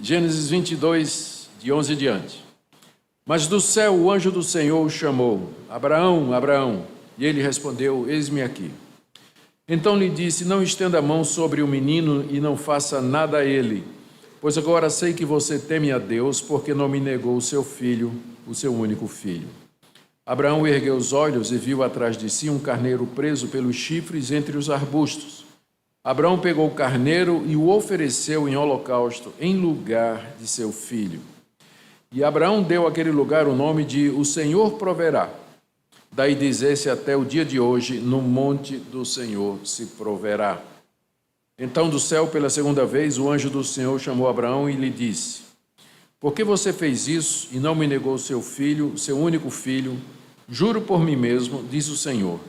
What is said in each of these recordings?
Gênesis 22, de 11 em diante. Mas do céu o anjo do Senhor o chamou: Abraão, Abraão. E ele respondeu: Eis-me aqui. Então lhe disse: Não estenda a mão sobre o menino e não faça nada a ele, pois agora sei que você teme a Deus, porque não me negou o seu filho, o seu único filho. Abraão ergueu os olhos e viu atrás de si um carneiro preso pelos chifres entre os arbustos. Abraão pegou o carneiro e o ofereceu em holocausto em lugar de seu filho. E Abraão deu àquele lugar o nome de O Senhor Proverá. Daí dizer-se até o dia de hoje: no monte do Senhor se proverá. Então do céu pela segunda vez o anjo do Senhor chamou Abraão e lhe disse: Por que você fez isso e não me negou seu filho, seu único filho? Juro por mim mesmo, diz o Senhor,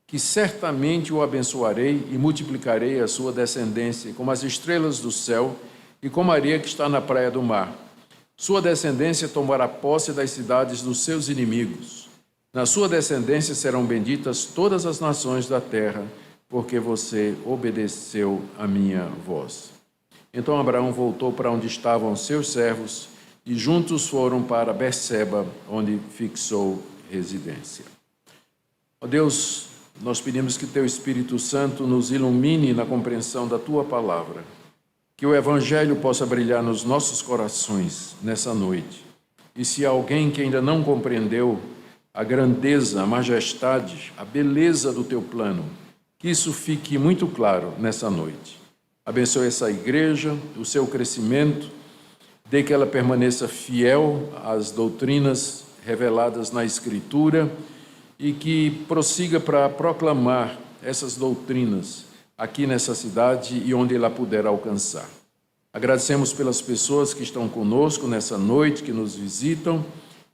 que certamente o abençoarei e multiplicarei a sua descendência como as estrelas do céu e como a areia que está na praia do mar. Sua descendência tomará posse das cidades dos seus inimigos. Na sua descendência serão benditas todas as nações da terra, porque você obedeceu a minha voz. Então Abraão voltou para onde estavam seus servos e juntos foram para Berseba, onde fixou residência. Ó Deus, nós pedimos que Teu Espírito Santo nos ilumine na compreensão da Tua palavra, que o Evangelho possa brilhar nos nossos corações nessa noite. E se há alguém que ainda não compreendeu a grandeza, a majestade, a beleza do Teu plano, que isso fique muito claro nessa noite. Abençoe essa igreja, o seu crescimento, dê que ela permaneça fiel às doutrinas reveladas na Escritura e que prossiga para proclamar essas doutrinas aqui nessa cidade e onde ela puder alcançar. Agradecemos pelas pessoas que estão conosco nessa noite, que nos visitam,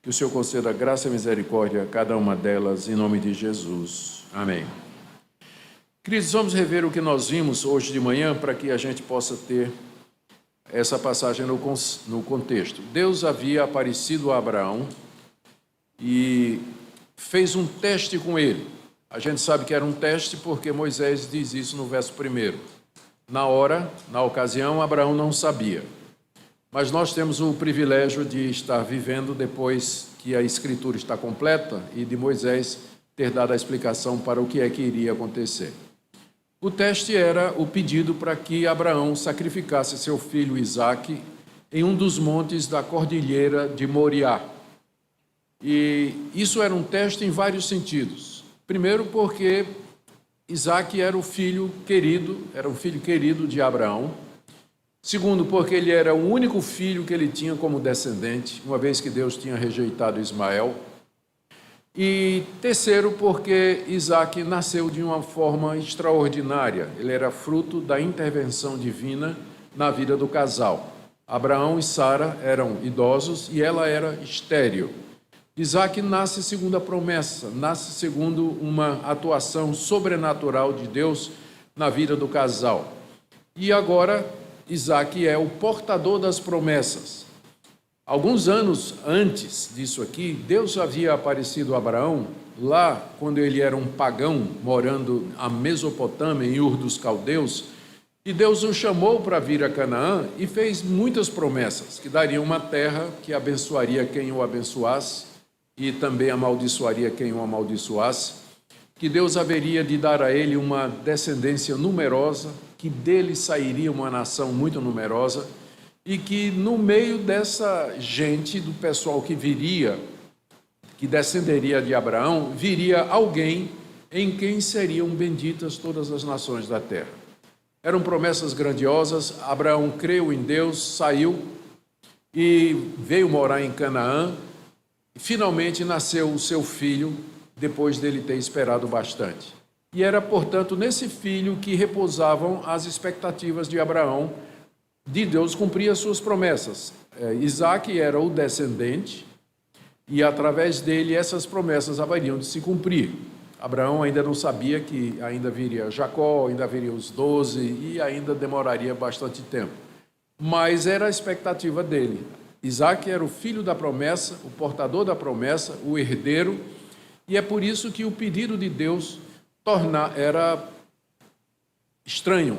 que o Senhor conceda graça e misericórdia a cada uma delas, em nome de Jesus. Amém. Queridos, vamos rever o que nós vimos hoje de manhã para que a gente possa ter essa passagem no contexto. Deus havia aparecido a Abraão e fez um teste com ele. A gente sabe que era um teste porque Moisés diz isso no verso 1. Na ocasião, Abraão não sabia. Mas nós temos o privilégio de estar vivendo depois que a Escritura está completa e de Moisés ter dado a explicação para o que é que iria acontecer. O teste era o pedido para que Abraão sacrificasse seu filho Isaque em um dos montes da cordilheira de Moriá. E isso era um teste em vários sentidos. Primeiro, porque Isaque era um filho querido de Abraão. Segundo, porque ele era o único filho que ele tinha como descendente, uma vez que Deus tinha rejeitado Ismael. E terceiro, porque Isaque nasceu de uma forma extraordinária. Ele era fruto da intervenção divina na vida do casal. Abraão e Sara eram idosos e ela era estéril. Isaque nasce segundo a promessa, nasce segundo uma atuação sobrenatural de Deus na vida do casal. E agora, Isaque é o portador das promessas. Alguns anos antes disso aqui, Deus havia aparecido a Abraão, lá quando ele era um pagão, morando na Mesopotâmia, em Ur dos Caldeus, e Deus o chamou para vir a Canaã e fez muitas promessas, que daria uma terra que abençoaria quem o abençoasse, e também amaldiçoaria quem o amaldiçoasse, que Deus haveria de dar a ele uma descendência numerosa, que dele sairia uma nação muito numerosa, e que no meio dessa gente, do pessoal que viria, que descenderia de Abraão, viria alguém em quem seriam benditas todas as nações da terra. Eram promessas grandiosas. Abraão creu em Deus, saiu e veio morar em Canaã. Finalmente nasceu o seu filho, depois dele ter esperado bastante. E era, portanto, nesse filho que repousavam as expectativas de Abraão, de Deus cumprir as suas promessas. Isaque era o descendente, e através dele essas promessas haveriam de se cumprir. Abraão ainda não sabia que ainda viria Jacó, ainda viria os 12, e ainda demoraria bastante tempo. Mas era a expectativa dele. Isaque era o filho da promessa, o portador da promessa, o herdeiro, e é por isso que o pedido de Deus era estranho,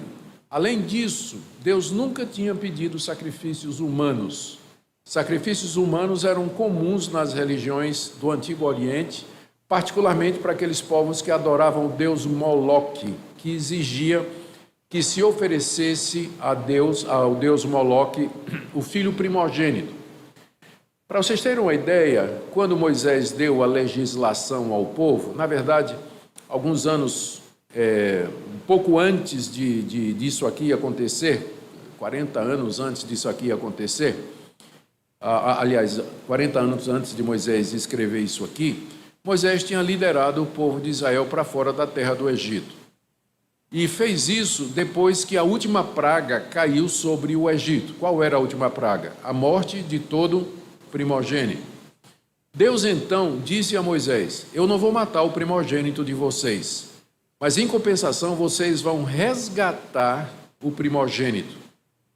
Além disso, Deus nunca tinha pedido sacrifícios humanos. Sacrifícios humanos eram comuns nas religiões do Antigo Oriente, particularmente para aqueles povos que adoravam o deus Moloque, que exigia que se oferecesse ao deus Moloque, o filho primogênito. Para vocês terem uma ideia, quando Moisés deu a legislação ao povo, na verdade, alguns anos, um pouco antes disso aqui acontecer, 40 anos antes disso aqui acontecer, aliás, 40 anos antes de Moisés escrever isso aqui, Moisés tinha liderado o povo de Israel para fora da terra do Egito. E fez isso depois que a última praga caiu sobre o Egito. Qual era a última praga? A morte de todo primogênito. Deus então disse a Moisés: eu não vou matar o primogênito de vocês, mas em compensação vocês vão resgatar o primogênito.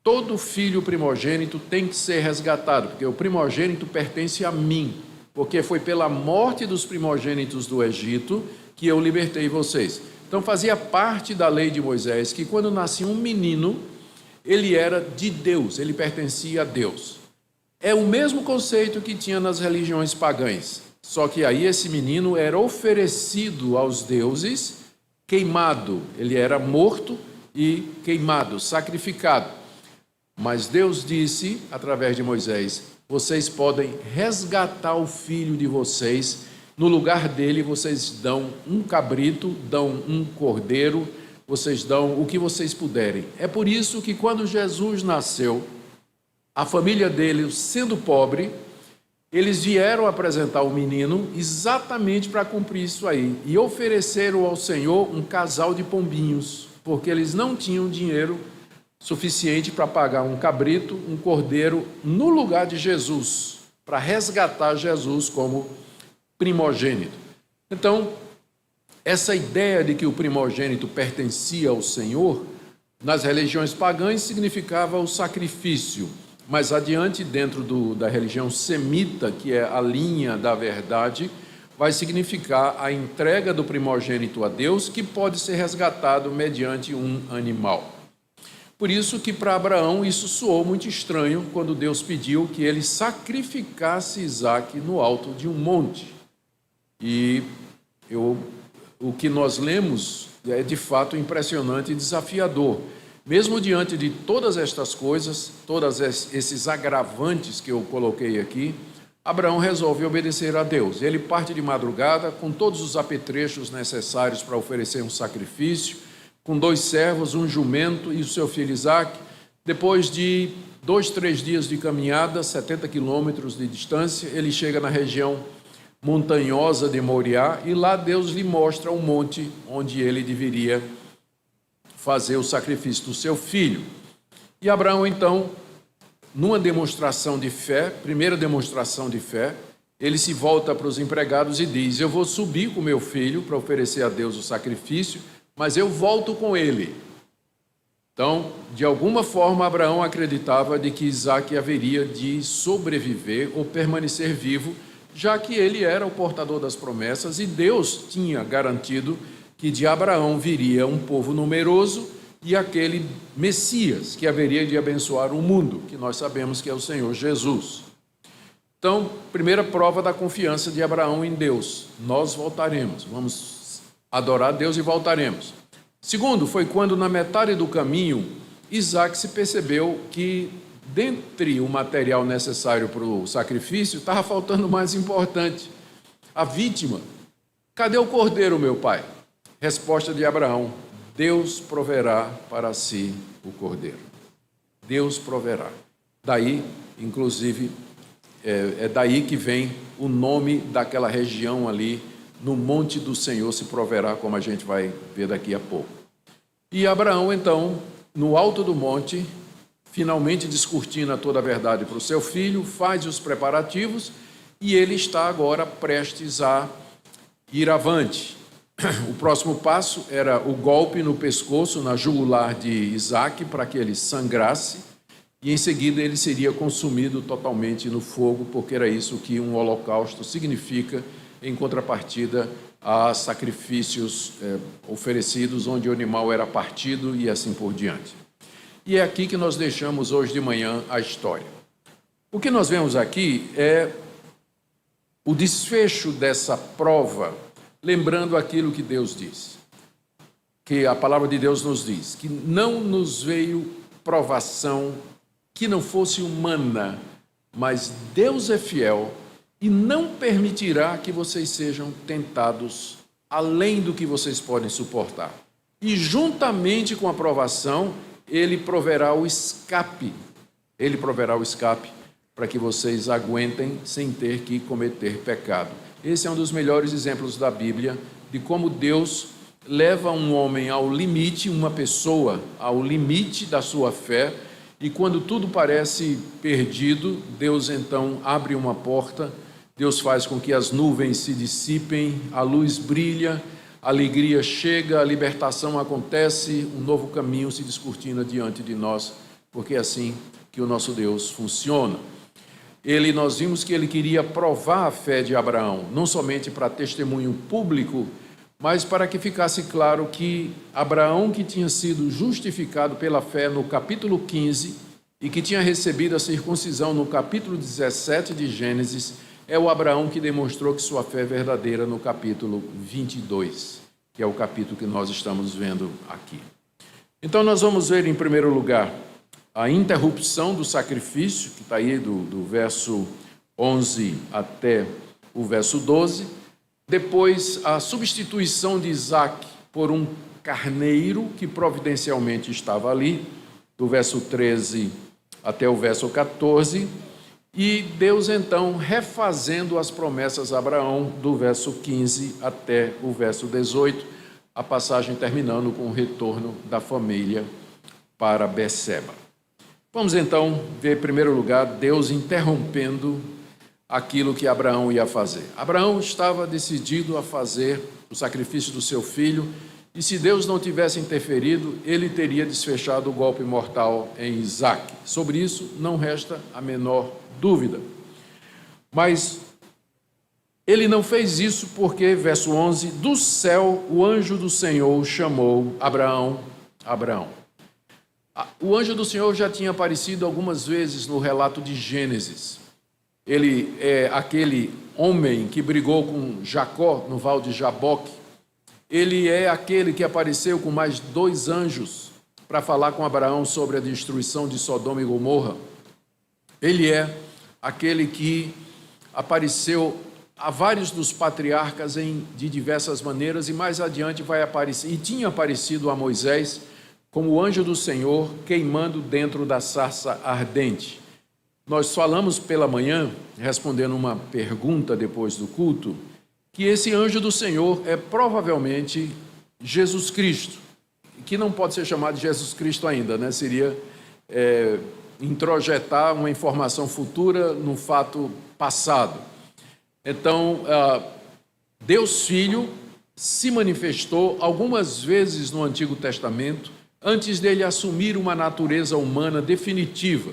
Todo filho primogênito tem que ser resgatado, porque o primogênito pertence a mim, porque foi pela morte dos primogênitos do Egito que eu libertei vocês. Então fazia parte da lei de Moisés que quando nascia um menino, ele era de Deus, ele pertencia a Deus. É o mesmo conceito que tinha nas religiões pagãs, só que aí esse menino era oferecido aos deuses queimado, ele era morto e queimado, sacrificado. Mas Deus disse, através de Moisés, vocês podem resgatar o filho de vocês, no lugar dele vocês dão um cabrito, dão um cordeiro, vocês dão o que vocês puderem. É por isso que quando Jesus nasceu, a família dele, sendo pobre, eles vieram apresentar o menino exatamente para cumprir isso aí, e ofereceram ao Senhor um casal de pombinhos, porque eles não tinham dinheiro suficiente para pagar um cabrito, um cordeiro, no lugar de Jesus, para resgatar Jesus como primogênito. Então, essa ideia de que o primogênito pertencia ao Senhor, nas religiões pagãs significava o sacrifício. Mais adiante, dentro da religião semita, que é a linha da verdade, vai significar a entrega do primogênito a Deus, que pode ser resgatado mediante um animal. Por isso que para Abraão isso soou muito estranho quando Deus pediu que ele sacrificasse Isaque no alto de um monte. E o que nós lemos é de fato impressionante e desafiador. Mesmo diante de todas estas coisas, todos esses agravantes que eu coloquei aqui, Abraão resolve obedecer a Deus. Ele parte de madrugada com todos os apetrechos necessários para oferecer um sacrifício, com 2 servos, um jumento e o seu filho Isaque. Depois de 2-3 dias de caminhada, 70 quilômetros de distância, ele chega na região montanhosa de Moriá e lá Deus lhe mostra um monte onde ele deveria fazer o sacrifício do seu filho. E Abraão, então, numa demonstração de fé, primeira demonstração de fé, ele se volta para os empregados e diz: eu vou subir com meu filho para oferecer a Deus o sacrifício, mas eu volto com ele. Então, de alguma forma, Abraão acreditava de que Isaque haveria de sobreviver ou permanecer vivo, já que ele era o portador das promessas e Deus tinha garantido que de Abraão viria um povo numeroso e aquele Messias que haveria de abençoar o mundo, que nós sabemos que é o Senhor Jesus. Então, primeira prova da confiança de Abraão em Deus: nós voltaremos, vamos adorar Deus e voltaremos. Segundo, foi quando na metade do caminho, Isaque se percebeu que dentre o material necessário para o sacrifício, estava faltando o mais importante, a vítima. Cadê o cordeiro, meu pai? Resposta de Abraão: Deus proverá para si o cordeiro. Deus proverá. Daí, inclusive, é daí que vem o nome daquela região ali, no monte do Senhor se proverá, como a gente vai ver daqui a pouco. E Abraão, então, no alto do monte, finalmente descortina toda a verdade para o seu filho, faz os preparativos e ele está agora prestes a ir avante. O próximo passo era o golpe no pescoço, na jugular de Isaque, para que ele sangrasse, e em seguida ele seria consumido totalmente no fogo, porque era isso que um holocausto significa, em contrapartida a sacrifícios oferecidos, onde o animal era partido e assim por diante. E é aqui que nós deixamos hoje de manhã a história. O que nós vemos aqui é o desfecho dessa prova, lembrando aquilo que Deus diz, que a palavra de Deus nos diz, que não nos veio provação que não fosse humana, mas Deus é fiel e não permitirá que vocês sejam tentados além do que vocês podem suportar. E juntamente com a provação, Ele proverá o escape. Ele proverá o escape para que vocês aguentem sem ter que cometer pecado. Esse é um dos melhores exemplos da Bíblia de como Deus leva um homem ao limite, uma pessoa ao limite da sua fé, e quando tudo parece perdido, Deus então abre uma porta, Deus faz com que as nuvens se dissipem, a luz brilha, a alegria chega, a libertação acontece, um novo caminho se descortina diante de nós, porque é assim que o nosso Deus funciona. Nós vimos que ele queria provar a fé de Abraão, não somente para testemunho público, mas para que ficasse claro que Abraão, que tinha sido justificado pela fé no capítulo 15 e que tinha recebido a circuncisão no capítulo 17 de Gênesis, é o Abraão que demonstrou que sua fé é verdadeira no capítulo 22, que é o capítulo que nós estamos vendo aqui. Então nós vamos ver em primeiro lugar a interrupção do sacrifício, que está aí do verso 11 até o verso 12, depois a substituição de Isaac por um carneiro que providencialmente estava ali, do verso 13 até o verso 14, e Deus então refazendo as promessas a Abraão do verso 15 até o verso 18, a passagem terminando com o retorno da família para Beceba. Vamos então ver em primeiro lugar Deus interrompendo aquilo que Abraão ia fazer. Abraão estava decidido a fazer o sacrifício do seu filho, e se Deus não tivesse interferido, ele teria desfechado o golpe mortal em Isaac. Sobre isso não resta a menor dúvida. Mas ele não fez isso porque, verso 11, do céu o anjo do Senhor chamou Abraão, Abraão. O anjo do Senhor já tinha aparecido algumas vezes no relato de Gênesis. Ele é aquele homem que brigou com Jacó no val de Jaboque. Ele é aquele que apareceu com mais 2 anjos para falar com Abraão sobre a destruição de Sodoma e Gomorra. Ele é aquele que apareceu a vários dos patriarcas de diversas maneiras, e mais adiante vai aparecer, e tinha aparecido a Moisés como o anjo do Senhor queimando dentro da sarça ardente. Nós falamos pela manhã, respondendo uma pergunta depois do culto, que esse anjo do Senhor é provavelmente Jesus Cristo, que não pode ser chamado de Jesus Cristo ainda, né? Seria introjetar uma informação futura num fato passado. Então, Deus Filho se manifestou algumas vezes no Antigo Testamento, antes dele assumir uma natureza humana definitiva.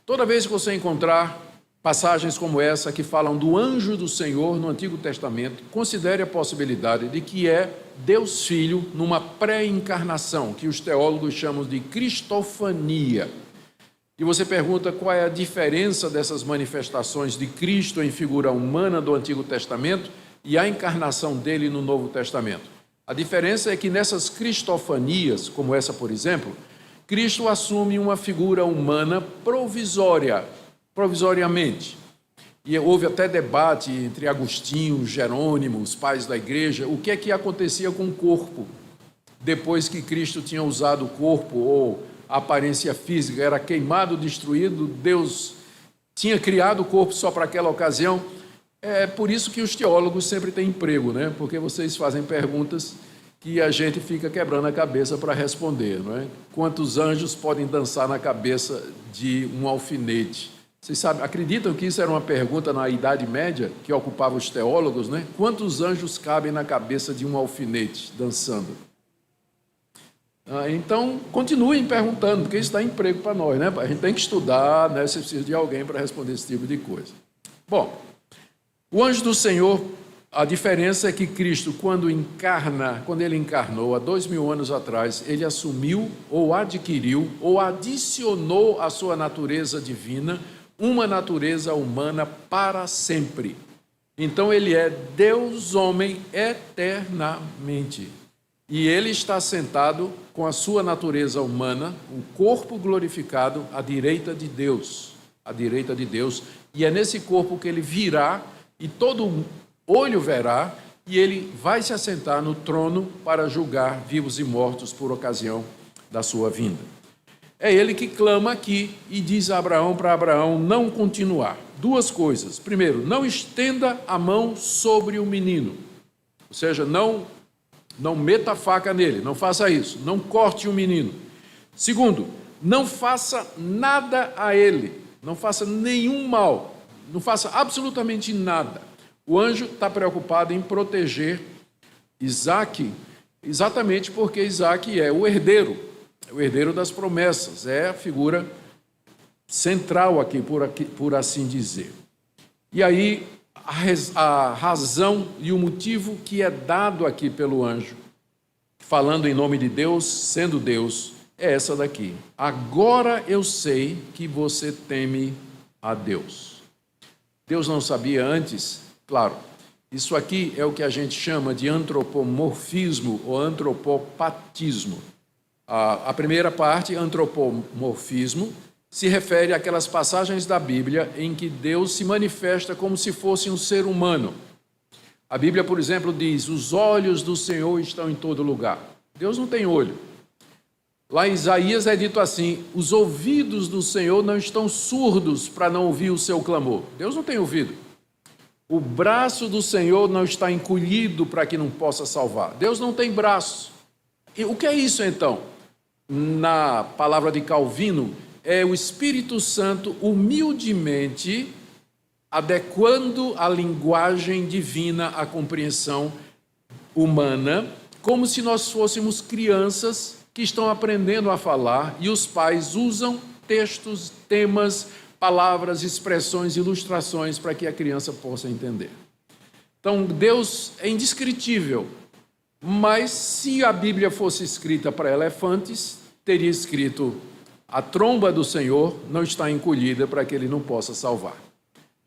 Toda vez que você encontrar passagens como essa que falam do anjo do Senhor no Antigo Testamento, considere a possibilidade de que é Deus Filho numa pré-encarnação, que os teólogos chamam de cristofania. E você pergunta qual é a diferença dessas manifestações de Cristo em figura humana do Antigo Testamento e a encarnação dele no Novo Testamento. A diferença é que nessas cristofanias, como essa, por exemplo, Cristo assume uma figura humana provisoriamente. E houve até debate entre Agostinho, Jerônimo, os pais da igreja, o que é que acontecia com o corpo, depois que Cristo tinha usado o corpo, ou a aparência física, era queimado, destruído, Deus tinha criado o corpo só para aquela ocasião. É por isso que os teólogos sempre têm emprego, né? Porque vocês fazem perguntas que a gente fica quebrando a cabeça para responder, não é? Quantos anjos podem dançar na cabeça de um alfinete? Vocês sabem, acreditam que isso era uma pergunta na Idade Média, que ocupava os teólogos, né? Quantos anjos cabem na cabeça de um alfinete dançando? Então, continuem perguntando, porque isso dá emprego para nós, né? A gente tem que estudar, né? Você precisa de alguém para responder esse tipo de coisa. Bom, O anjo do Senhor, a diferença é que Cristo, quando ele encarnou há 2000 anos atrás, ele assumiu ou adquiriu ou adicionou à sua natureza divina uma natureza humana para sempre. Então ele é Deus homem eternamente. E ele está sentado com a sua natureza humana, o corpo glorificado à direita de Deus. À direita de Deus. E é nesse corpo que ele virá e todo olho verá, e ele vai se assentar no trono para julgar vivos e mortos por ocasião da sua vinda. É ele que clama aqui e diz a Abraão, para Abraão não continuar. Duas coisas. Primeiro, não estenda a mão sobre o menino. Ou seja, não meta a faca nele, não faça isso. Não corte o menino. Segundo, não faça nada a ele. Não faça nenhum mal. Não faça absolutamente nada. O anjo está preocupado em proteger Isaque, exatamente porque Isaque é o herdeiro das promessas, é a figura central aqui, por assim dizer. E aí, a razão e o motivo que é dado aqui pelo anjo, falando em nome de Deus, sendo Deus, é essa daqui. Agora eu sei que você teme a Deus. Deus não sabia antes? Claro, isso aqui é o que a gente chama de antropomorfismo ou antropopatismo. A primeira parte, antropomorfismo, se refere àquelas passagens da Bíblia em que Deus se manifesta como se fosse um ser humano. A Bíblia, por exemplo, diz: os olhos do Senhor estão em todo lugar. Deus não tem olho. Lá em Isaías é dito assim: os ouvidos do Senhor não estão surdos para não ouvir o seu clamor. Deus não tem ouvido. O braço do Senhor não está encolhido para que não possa salvar. Deus não tem braço. E o que é isso, então? Na palavra de Calvino, é o Espírito Santo humildemente adequando a linguagem divina à compreensão humana, como se nós fôssemos crianças que estão aprendendo a falar e os pais usam textos, temas, palavras, expressões, ilustrações para que a criança possa entender. Então, Deus é indescritível, mas se a Bíblia fosse escrita para elefantes, teria escrito: a tromba do Senhor não está encolhida para que ele não possa salvar.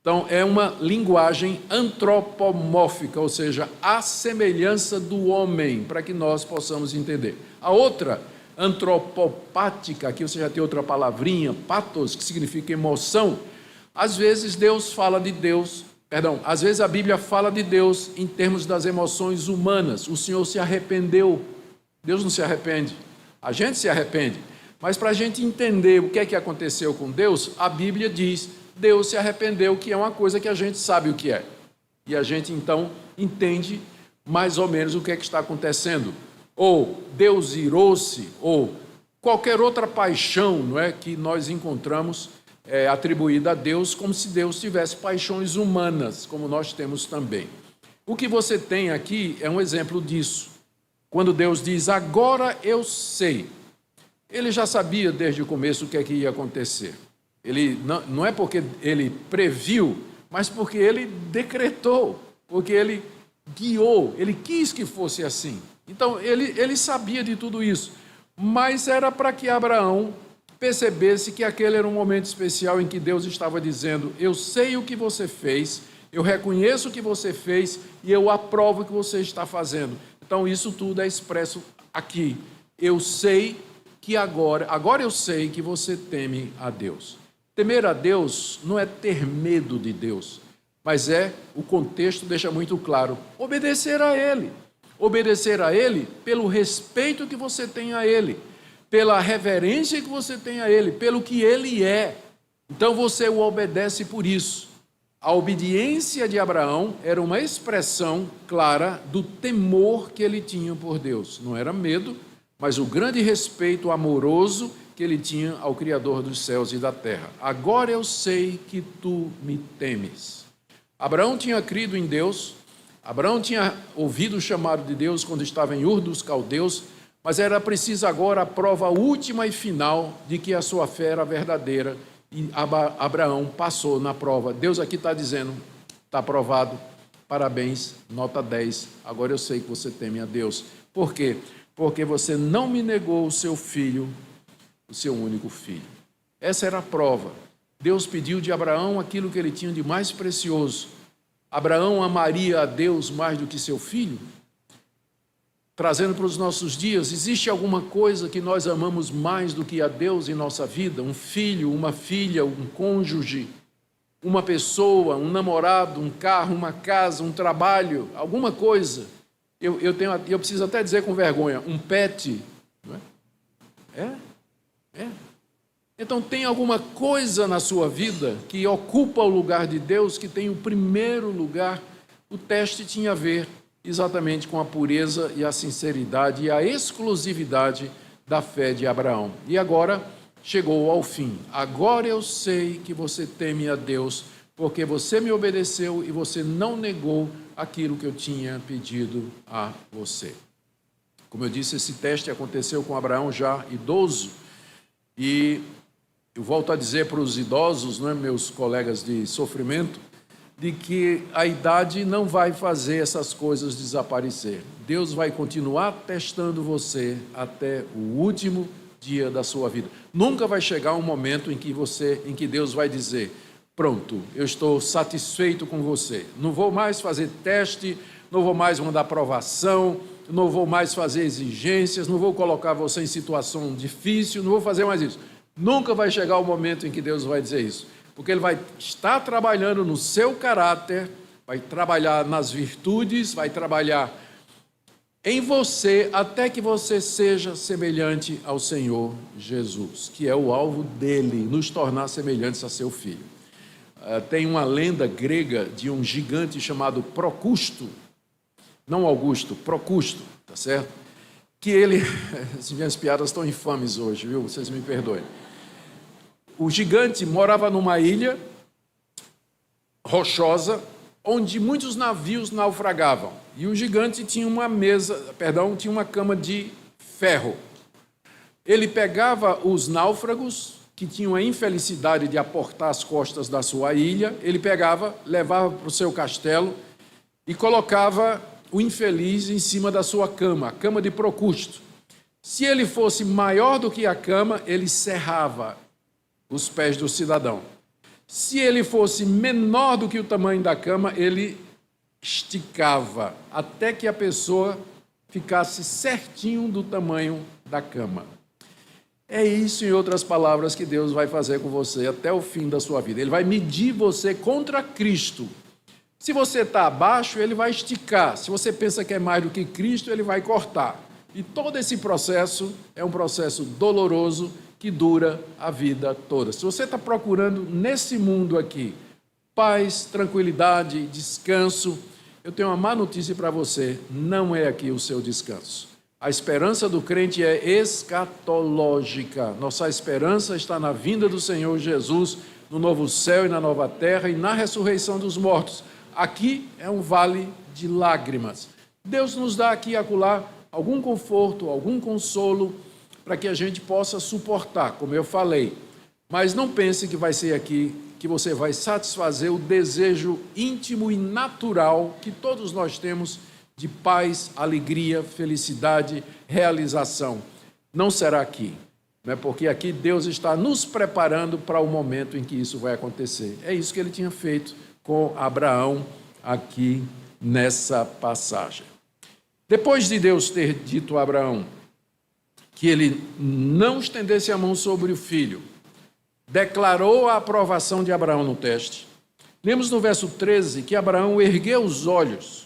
Então, é uma linguagem antropomórfica, ou seja, a semelhança do homem, para que nós possamos entender. A outra, antropopática, aqui você já tem outra palavrinha, pathos, que significa emoção. Às vezes às vezes a Bíblia fala de Deus em termos das emoções humanas. O Senhor se arrependeu. Deus não se arrepende, a gente se arrepende. Mas para a gente entender o que é que aconteceu com Deus, a Bíblia diz: Deus se arrependeu, que é uma coisa que a gente sabe o que é. E a gente então entende mais ou menos o que é que está acontecendo. Ou Deus irou-se, ou qualquer outra paixão, não é, que nós encontramos atribuída a Deus, como se Deus tivesse paixões humanas, como nós temos também. O que você tem aqui é um exemplo disso. Quando Deus diz: agora eu sei, ele já sabia desde o começo o que é que ia acontecer. Ele não é porque ele previu, mas porque ele decretou, porque ele guiou, ele quis que fosse assim. Então, ele sabia de tudo isso, mas era para que Abraão percebesse que aquele era um momento especial em que Deus estava dizendo: eu sei o que você fez, eu reconheço o que você fez e eu aprovo o que você está fazendo. Então, isso tudo é expresso aqui. Eu sei que agora eu sei que você teme a Deus. Temer a Deus não é ter medo de Deus, mas o contexto deixa muito claro: obedecer a Ele. Obedecer a Ele pelo respeito que você tem a Ele, pela reverência que você tem a Ele, pelo que Ele é. Então você o obedece por isso. A obediência de Abraão era uma expressão clara do temor que ele tinha por Deus. Não era medo, mas o grande respeito amoroso que ele tinha ao Criador dos céus e da terra. Agora eu sei que tu me temes. Abraão tinha crido em Deus. Abraão tinha ouvido o chamado de Deus quando estava em Ur dos Caldeus, mas era preciso agora a prova última e final de que a sua fé era verdadeira, e Abraão passou na prova. Deus aqui está dizendo: está aprovado, parabéns, nota 10, agora eu sei que você teme a Deus. Por quê? Porque você não me negou o seu filho, o seu único filho. Essa era a prova. Deus pediu de Abraão aquilo que ele tinha de mais precioso. Abraão amaria a Deus mais do que seu filho? Trazendo para os nossos dias, existe alguma coisa que nós amamos mais do que a Deus em nossa vida? Um filho, uma filha, um cônjuge, uma pessoa, um namorado, um carro, uma casa, um trabalho, alguma coisa. Eu preciso até dizer com vergonha, um pet. Não é? Então tem alguma coisa na sua vida que ocupa o lugar de Deus, que tem o primeiro lugar. O teste tinha a ver exatamente com a pureza e a sinceridade e a exclusividade da fé de Abraão. E agora chegou ao fim. Agora eu sei que você teme a Deus, porque você me obedeceu e você não negou aquilo que eu tinha pedido a você. Como eu disse, esse teste aconteceu com Abraão já idoso. E eu volto a dizer para os idosos, não é, meus colegas de sofrimento, de que a idade não vai fazer essas coisas desaparecer. Deus vai continuar testando você até o último dia da sua vida. Nunca vai chegar um momento em que Deus vai dizer: pronto, eu estou satisfeito com você. Não vou mais fazer teste, não vou mais mandar aprovação, não vou mais fazer exigências, não vou colocar você em situação difícil, não vou fazer mais isso. Nunca vai chegar o momento em que Deus vai dizer isso, porque Ele vai estar trabalhando no seu caráter, vai trabalhar nas virtudes, vai trabalhar em você até que você seja semelhante ao Senhor Jesus, que é o alvo dele, nos tornar semelhantes a seu Filho. Tem uma lenda grega de um gigante chamado Procusto, não Augusto, Procusto, tá certo? Que ele, as minhas piadas estão infames hoje, viu? Vocês me perdoem. O gigante morava numa ilha rochosa, onde muitos navios naufragavam. E o gigante tinha tinha uma cama de ferro. Ele pegava os náufragos, que tinham a infelicidade de aportar as costas da sua ilha, ele pegava, levava para o seu castelo e colocava o infeliz em cima da sua cama, a cama de Procusto. Se ele fosse maior do que a cama, ele serrava os pés do cidadão. Se ele fosse menor do que o tamanho da cama, ele esticava até que a pessoa ficasse certinho do tamanho da cama. É isso, em outras palavras, que Deus vai fazer com você até o fim da sua vida. Ele vai medir você contra Cristo. Se você está abaixo, ele vai esticar. Se você pensa que é mais do que Cristo, ele vai cortar. E todo esse processo é um processo doloroso que dura a vida toda. Se você está procurando nesse mundo aqui paz, tranquilidade, descanso, eu tenho uma má notícia para você: não é aqui o seu descanso. A esperança do crente é escatológica. Nossa esperança está na vinda do Senhor Jesus, no novo céu e na nova terra e na ressurreição dos mortos. Aqui é um vale de lágrimas. Deus nos dá aqui e acolá algum conforto, algum consolo, para que a gente possa suportar, como eu falei. Mas não pense que vai ser aqui que você vai satisfazer o desejo íntimo e natural que todos nós temos de paz, alegria, felicidade, realização. Não será aqui, né? Porque aqui Deus está nos preparando para o momento em que isso vai acontecer. É isso que ele tinha feito com Abraão aqui nessa passagem. Depois de Deus ter dito a Abraão que ele não estendesse a mão sobre o filho, declarou a aprovação de Abraão no teste. Lemos no verso 13 que Abraão ergueu os olhos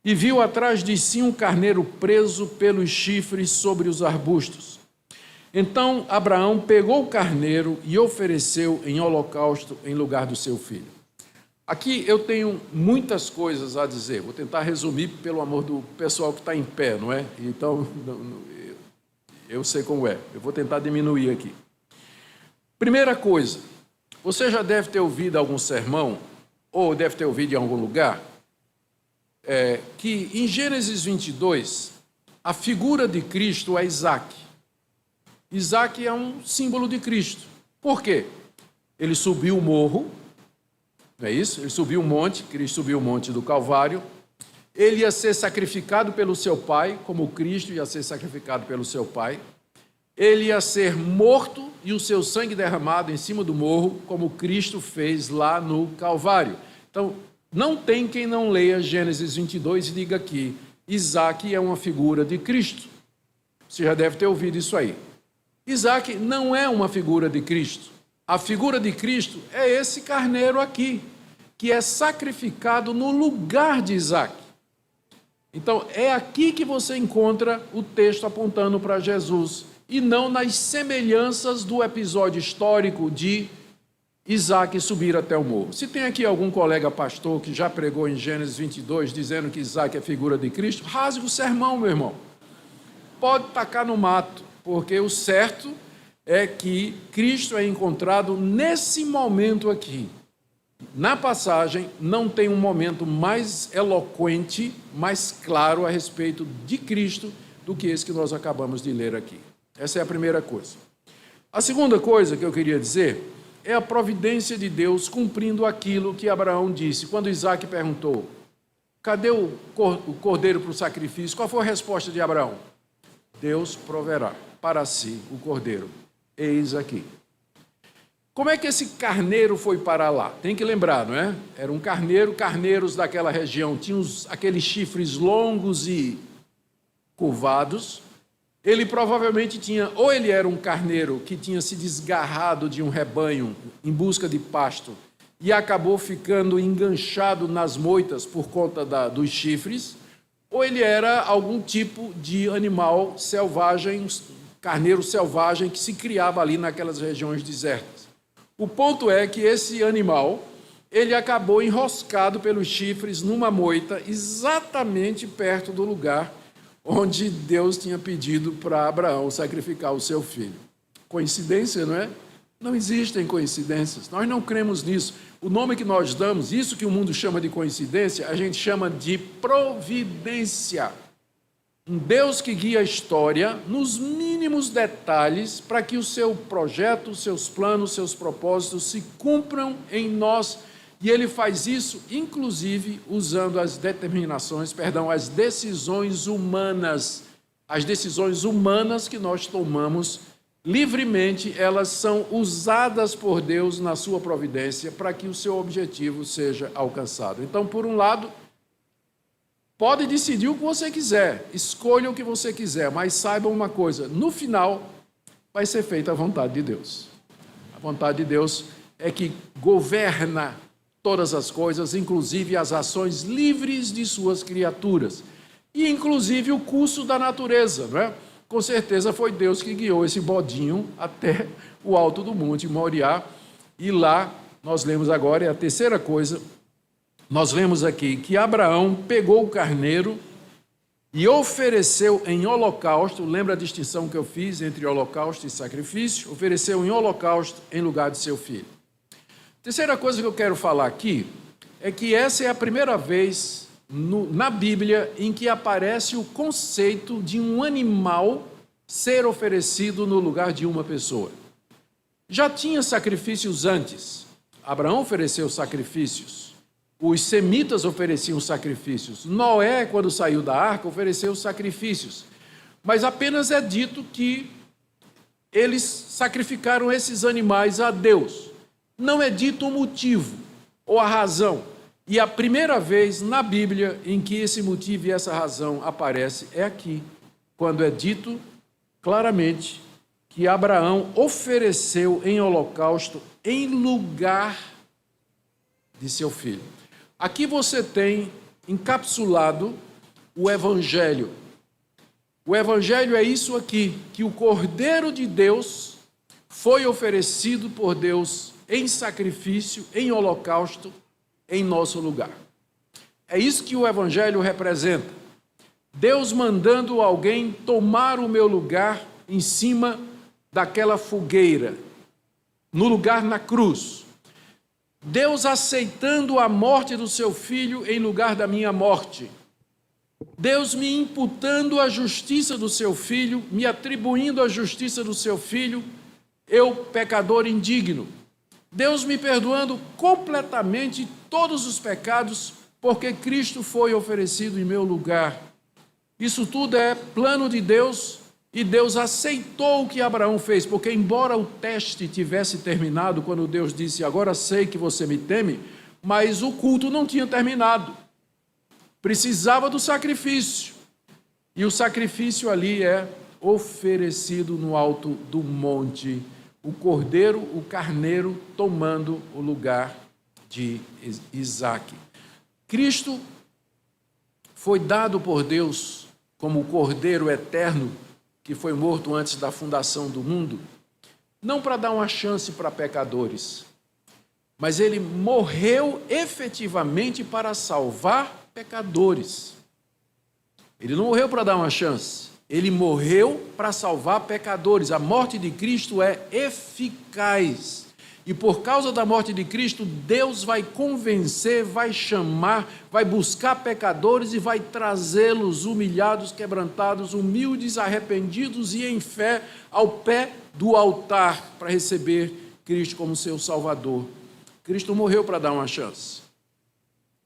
e viu atrás de si um carneiro preso pelos chifres sobre os arbustos. Então Abraão pegou o carneiro e ofereceu em holocausto em lugar do seu filho. Aqui eu tenho muitas coisas a dizer, vou tentar resumir pelo amor do pessoal que está em pé, não é? Então, eu sei como é, eu vou tentar diminuir aqui. Primeira coisa, você já deve ter ouvido algum sermão, ou deve ter ouvido em algum lugar, que em Gênesis 22, a figura de Cristo é Isaac. Isaac é um símbolo de Cristo. Por quê? Ele subiu o morro, não é isso? Ele subiu um monte, Cristo subiu o monte do Calvário, ele ia ser sacrificado pelo seu Pai, como Cristo ia ser sacrificado pelo seu Pai, ele ia ser morto e o seu sangue derramado em cima do morro, como Cristo fez lá no Calvário. Então, não tem quem não leia Gênesis 22 e diga que Isaac é uma figura de Cristo. Você já deve ter ouvido isso aí. Isaac não é uma figura de Cristo. A figura de Cristo é esse carneiro aqui, que é sacrificado no lugar de Isaac. Então, é aqui que você encontra o texto apontando para Jesus, e não nas semelhanças do episódio histórico de Isaac subir até o morro. Se tem aqui algum colega pastor que já pregou em Gênesis 22, dizendo que Isaac é figura de Cristo, rasgue o sermão, meu irmão. Pode tacar no mato, porque o certo é que Cristo é encontrado nesse momento aqui. Na passagem, não tem um momento mais eloquente, mais claro a respeito de Cristo do que esse que nós acabamos de ler aqui. Essa é a primeira coisa. A segunda coisa que eu queria dizer é a providência de Deus cumprindo aquilo que Abraão disse. Quando Isaac perguntou, cadê o cordeiro para o sacrifício? Qual foi a resposta de Abraão? Deus proverá para si o cordeiro. Eis aqui. Como é que esse carneiro foi para lá? Tem que lembrar, não é? Era um carneiro, carneiros daquela região tinham aqueles chifres longos e curvados. Ele provavelmente tinha, ou ele era um carneiro que tinha se desgarrado de um rebanho em busca de pasto e acabou ficando enganchado nas moitas por conta dos chifres, ou ele era algum tipo de animal selvagem, carneiro selvagem que se criava ali naquelas regiões desertas. O ponto é que esse animal, ele acabou enroscado pelos chifres numa moita exatamente perto do lugar onde Deus tinha pedido para Abraão sacrificar o seu filho. Coincidência, não é? Não existem coincidências, nós não cremos nisso. O nome que nós damos, isso que o mundo chama de coincidência, a gente chama de providência. Um Deus que guia a história nos mínimos detalhes para que o seu projeto, os seus planos, os seus propósitos se cumpram em nós. E ele faz isso, inclusive, usando as decisões humanas. As decisões humanas que nós tomamos livremente, elas são usadas por Deus na sua providência para que o seu objetivo seja alcançado. Então, por um lado, pode decidir o que você quiser, escolha o que você quiser, mas saiba uma coisa, no final vai ser feita a vontade de Deus. A vontade de Deus é que governa todas as coisas, inclusive as ações livres de suas criaturas, e inclusive o curso da natureza, não é? Com certeza foi Deus que guiou esse bodinho até o alto do monte Moriá, e lá nós lemos agora, é a terceira coisa, nós lemos aqui que Abraão pegou o carneiro e ofereceu em holocausto, lembra a distinção que eu fiz entre holocausto e sacrifício? Ofereceu em holocausto em lugar de seu filho. Terceira coisa que eu quero falar aqui é que essa é a primeira vez na Bíblia em que aparece o conceito de um animal ser oferecido no lugar de uma pessoa. Já tinha sacrifícios antes. Abraão ofereceu sacrifícios. Os semitas ofereciam sacrifícios. Noé, quando saiu da arca, ofereceu sacrifícios. Mas apenas é dito que eles sacrificaram esses animais a Deus. Não é dito o motivo ou a razão. E a primeira vez na Bíblia em que esse motivo e essa razão aparece é aqui, quando é dito claramente que Abraão ofereceu em holocausto em lugar de seu filho. Aqui você tem encapsulado o Evangelho. O Evangelho é isso aqui, que o Cordeiro de Deus foi oferecido por Deus em sacrifício, em holocausto, em nosso lugar. É isso que o Evangelho representa. Deus mandando alguém tomar o meu lugar em cima daquela fogueira, no lugar na cruz. Deus aceitando a morte do seu filho em lugar da minha morte. Deus me imputando a justiça do seu filho, me atribuindo a justiça do seu filho, eu, pecador indigno. Deus me perdoando completamente todos os pecados, porque Cristo foi oferecido em meu lugar. Isso tudo é plano de Deus, e Deus aceitou o que Abraão fez, porque embora o teste tivesse terminado, quando Deus disse, agora sei que você me teme, mas o culto não tinha terminado. Precisava do sacrifício. E o sacrifício ali é oferecido no alto do monte, o cordeiro, o carneiro, tomando o lugar de Isaque. Cristo foi dado por Deus como o cordeiro eterno, que foi morto antes da fundação do mundo, não para dar uma chance para pecadores, mas ele morreu efetivamente para salvar pecadores. Ele não morreu para dar uma chance, ele morreu para salvar pecadores. A morte de Cristo é eficaz. E por causa da morte de Cristo, Deus vai convencer, vai chamar, vai buscar pecadores e vai trazê-los humilhados, quebrantados, humildes, arrependidos e em fé ao pé do altar para receber Cristo como seu Salvador. Cristo morreu para dar uma chance.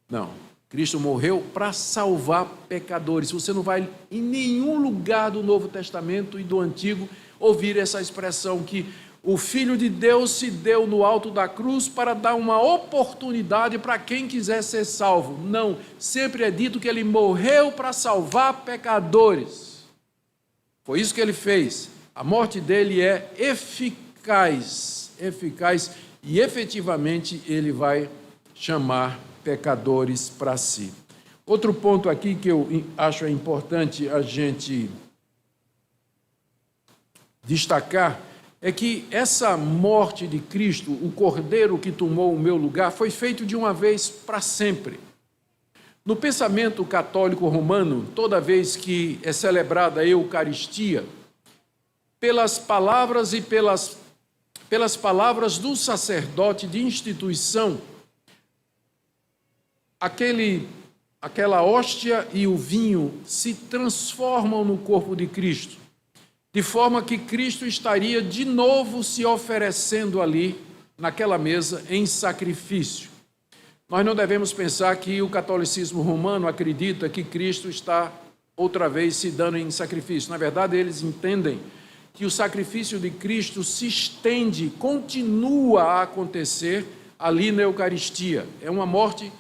Não. Cristo morreu para salvar pecadores. Você não vai em nenhum lugar do Novo Testamento e do Antigo ouvir essa expressão que o Filho de Deus se deu no alto da cruz para dar uma oportunidade para quem quiser ser salvo. Não, sempre é dito que ele morreu para salvar pecadores. Foi isso que ele fez. A morte dele é eficaz e efetivamente ele vai chamar pecadores para si. Outro ponto aqui que eu acho importante a gente destacar é que essa morte de Cristo, o cordeiro que tomou o meu lugar, foi feito de uma vez para sempre. No pensamento católico romano, toda vez que é celebrada a Eucaristia, pelas palavras e pelas palavras do sacerdote de instituição, aquela hóstia e o vinho se transformam no corpo de Cristo, de forma que Cristo estaria de novo se oferecendo ali, naquela mesa, em sacrifício. Nós não devemos pensar que o catolicismo romano acredita que Cristo está outra vez se dando em sacrifício. Na verdade, eles entendem que o sacrifício de Cristo se estende, continua a acontecer ali na Eucaristia. É uma morte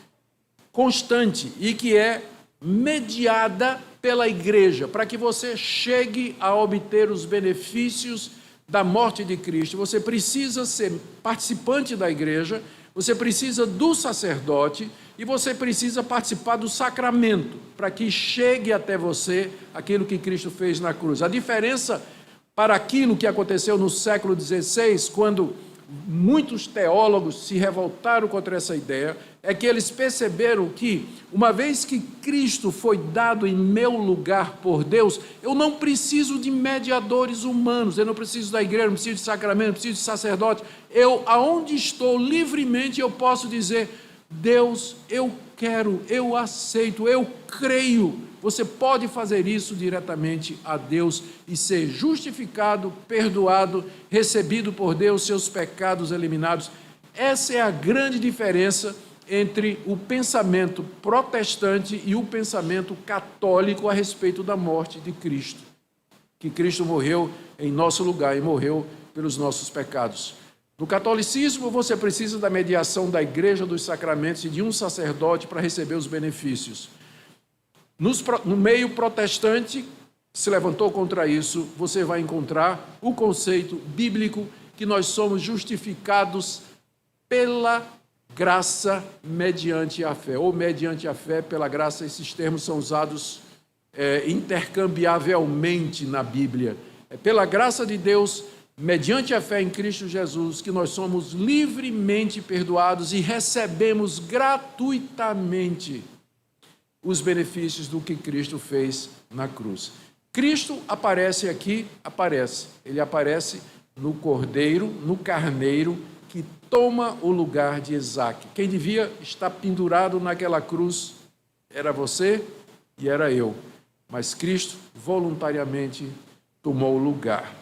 constante e que é mediada pela igreja, para que você chegue a obter os benefícios da morte de Cristo. Você precisa ser participante da igreja, você precisa do sacerdote e você precisa participar do sacramento, para que chegue até você aquilo que Cristo fez na cruz. A diferença para aquilo que aconteceu no século XVI, quando muitos teólogos se revoltaram contra essa ideia, é que eles perceberam que, uma vez que Cristo foi dado em meu lugar por Deus, eu não preciso de mediadores humanos, eu não preciso da igreja, não preciso de sacramento, não preciso de sacerdote. Eu, aonde estou livremente, eu posso dizer, Deus, eu quero, eu aceito, eu creio. Você pode fazer isso diretamente a Deus e ser justificado, perdoado, recebido por Deus, seus pecados eliminados. Essa é a grande diferença entre o pensamento protestante e o pensamento católico a respeito da morte de Cristo. Que Cristo morreu em nosso lugar e morreu pelos nossos pecados. No catolicismo, você precisa da mediação da igreja, dos sacramentos e de um sacerdote para receber os benefícios. No meio protestante, que se levantou contra isso, você vai encontrar o conceito bíblico que nós somos justificados pela graça mediante a fé, ou mediante a fé pela graça. Esses termos são usados intercambiavelmente na Bíblia. É pela graça de Deus, mediante a fé em Cristo Jesus, que nós somos livremente perdoados e recebemos gratuitamente os benefícios do que Cristo fez na cruz. Cristo aparece aqui, ele aparece no cordeiro, no carneiro, que toma o lugar de Isaque. Quem devia estar pendurado naquela cruz era você e era eu, mas Cristo voluntariamente tomou o lugar.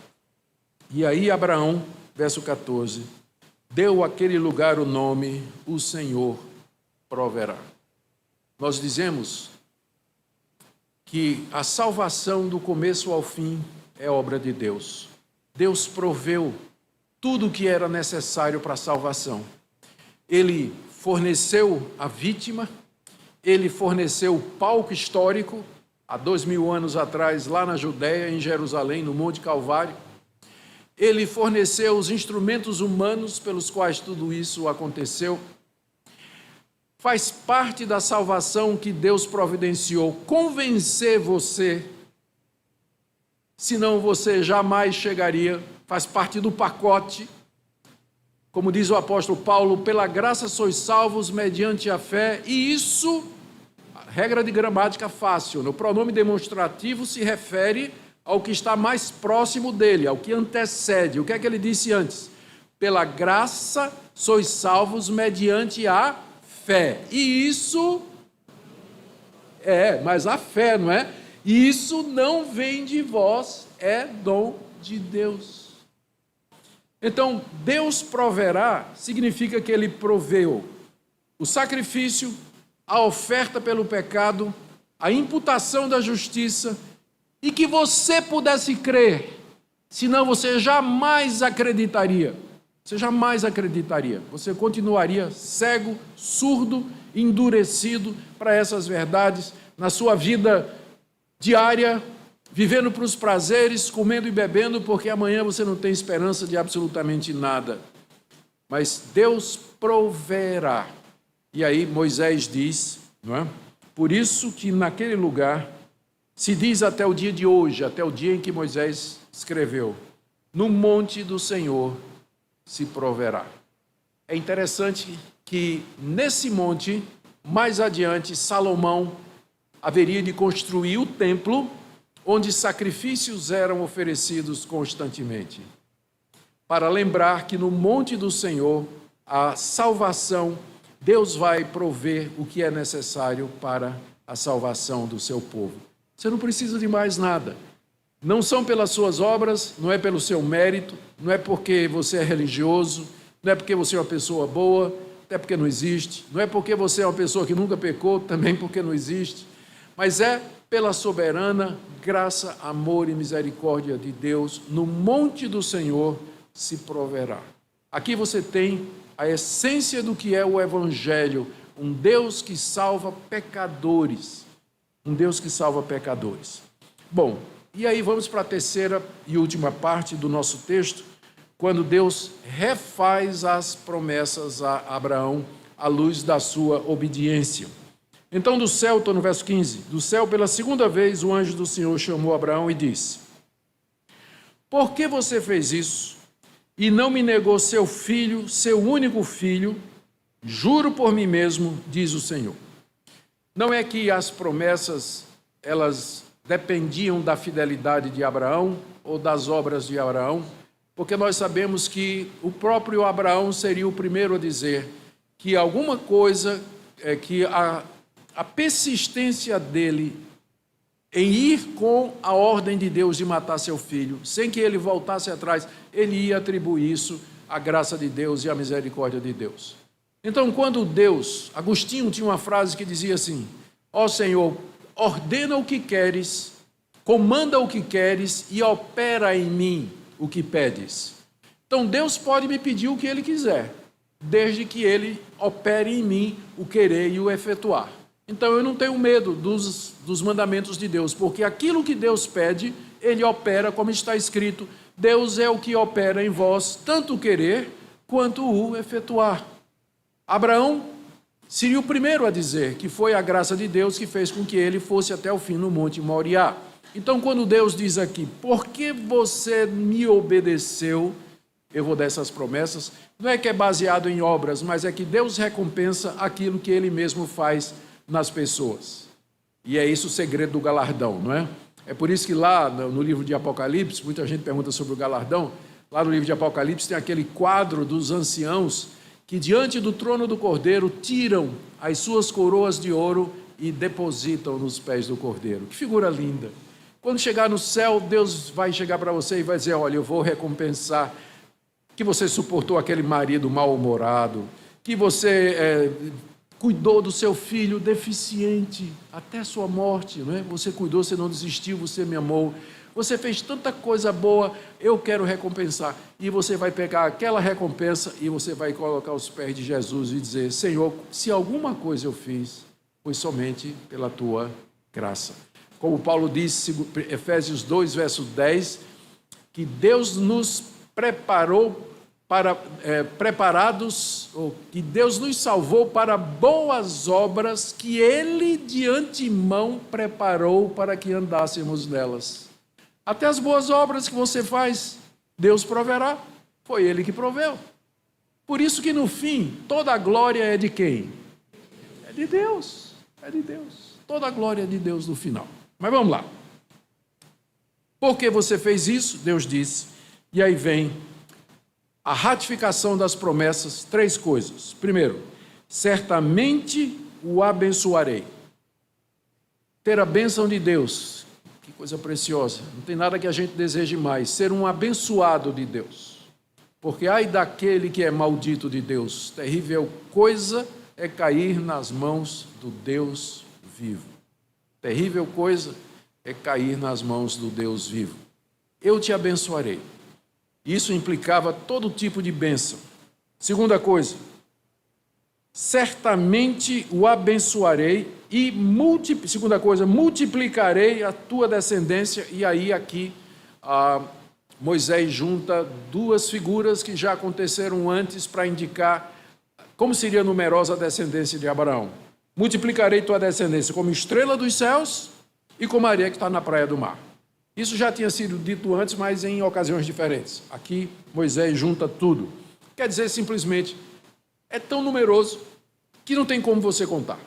E aí Abraão, verso 14, deu àquele lugar o nome O Senhor Proverá. Nós dizemos que a salvação do começo ao fim é obra de Deus. Deus proveu tudo o que era necessário para a salvação. Ele forneceu a vítima, ele forneceu o palco histórico, há 2000 anos atrás, lá na Judéia, em Jerusalém, no Monte Calvário. Ele forneceu os instrumentos humanos pelos quais tudo isso aconteceu. Faz parte da salvação que Deus providenciou convencer você, senão você jamais chegaria, faz parte do pacote. Como diz o apóstolo Paulo, pela graça sois salvos mediante a fé, e isso, regra de gramática fácil, o pronome demonstrativo se refere ao que está mais próximo dele, ao que antecede. O que é que ele disse antes? Pela graça sois salvos mediante a fé. E isso mas a fé, não é? E isso não vem de vós, é dom de Deus. Então, Deus proverá significa que ele proveu o sacrifício, a oferta pelo pecado, a imputação da justiça, e que você pudesse crer, senão você jamais acreditaria. Você jamais acreditaria. Você continuaria cego, surdo, endurecido para essas verdades na sua vida diária, vivendo para os prazeres, comendo e bebendo, porque amanhã você não tem esperança de absolutamente nada. Mas Deus proverá. E aí Moisés diz, não é? Por isso que naquele lugar se diz até o dia de hoje, até o dia em que Moisés escreveu, no monte do Senhor se proverá. É interessante que nesse monte, mais adiante, Salomão haveria de construir o templo onde sacrifícios eram oferecidos constantemente, para lembrar que no monte do Senhor, a salvação, Deus vai prover o que é necessário para a salvação do seu povo. Você não precisa de mais nada. Não são pelas suas obras, não é pelo seu mérito, não é porque você é religioso, não é porque você é uma pessoa boa, até porque não existe, não é porque você é uma pessoa que nunca pecou, também porque não existe, mas é pela soberana graça, amor e misericórdia de Deus, no monte do Senhor se proverá. Aqui você tem a essência do que é o Evangelho, um Deus que salva pecadores. Um Deus que salva pecadores. Bom, e aí vamos para a terceira e última parte do nosso texto, quando Deus refaz as promessas a Abraão à luz da sua obediência. Então do céu, estou no verso 15, do céu pela segunda vez o anjo do Senhor chamou Abraão e disse: por que você fez isso e não me negou seu filho, seu único filho? Juro por mim mesmo, diz o Senhor. Não é que as promessas, elas dependiam da fidelidade de Abraão ou das obras de Abraão, porque nós sabemos que o próprio Abraão seria o primeiro a dizer que alguma coisa, que a persistência dele em ir com a ordem de Deus de matar seu filho, sem que ele voltasse atrás, ele ia atribuir isso à graça de Deus e à misericórdia de Deus. Então, quando Deus, Agostinho tinha uma frase que dizia assim: ó Senhor, ordena o que queres, comanda o que queres e opera em mim o que pedes. Então, Deus pode me pedir o que Ele quiser, desde que Ele opere em mim o querer e o efetuar. Então, eu não tenho medo dos mandamentos de Deus, porque aquilo que Deus pede, Ele opera, como está escrito: Deus é o que opera em vós, tanto o querer quanto o efetuar. Abraão seria o primeiro a dizer que foi a graça de Deus que fez com que ele fosse até o fim no Monte Moriá. Então, quando Deus diz aqui, por que você me obedeceu, eu vou dar essas promessas, não é que é baseado em obras, mas é que Deus recompensa aquilo que Ele mesmo faz nas pessoas. E é isso o segredo do galardão, não é? É por isso que lá no livro de Apocalipse, muita gente pergunta sobre o galardão, lá no livro de Apocalipse tem aquele quadro dos anciãos que diante do trono do Cordeiro tiram as suas coroas de ouro e depositam nos pés do Cordeiro. Que figura linda! Quando chegar no céu, Deus vai chegar para você e vai dizer: olha, eu vou recompensar que você suportou aquele marido mal-humorado, que você cuidou do seu filho deficiente até a sua morte, não é? Você cuidou, você não desistiu, você me amou. Você fez tanta coisa boa, eu quero recompensar. E você vai pegar aquela recompensa e você vai colocar aos pés de Jesus e dizer: Senhor, se alguma coisa eu fiz, foi somente pela tua graça. Como Paulo disse, Efésios 2, verso 10, que Deus nos preparou ou que Deus nos salvou para boas obras que Ele de antemão preparou para que andássemos nelas. Até as boas obras que você faz, Deus proverá. Foi Ele que proveu. Por isso que no fim, toda a glória é de quem? É de Deus. É de Deus. Toda a glória é de Deus no final. Mas vamos lá. Por que você fez isso? Deus disse. E aí vem a ratificação das promessas, 3 coisas. Primeiro, certamente o abençoarei. Ter a bênção de Deus. Que coisa preciosa. Não tem nada que a gente deseje mais. Ser um abençoado de Deus. Porque ai daquele que é maldito de Deus. Terrível coisa é cair nas mãos do Deus vivo. Terrível coisa é cair nas mãos do Deus vivo. Eu te abençoarei. Isso implicava todo tipo de bênção. Segunda coisa, certamente o abençoarei e segunda coisa, multiplicarei a tua descendência. E aí aqui Moisés junta 2 figuras que já aconteceram antes para indicar como seria numerosa a descendência de Abraão. Multiplicarei tua descendência como estrela dos céus e como a areia que está na praia do mar. Isso já tinha sido dito antes, mas em ocasiões diferentes. Aqui Moisés junta tudo. Quer dizer simplesmente, é tão numeroso que não tem como você contar.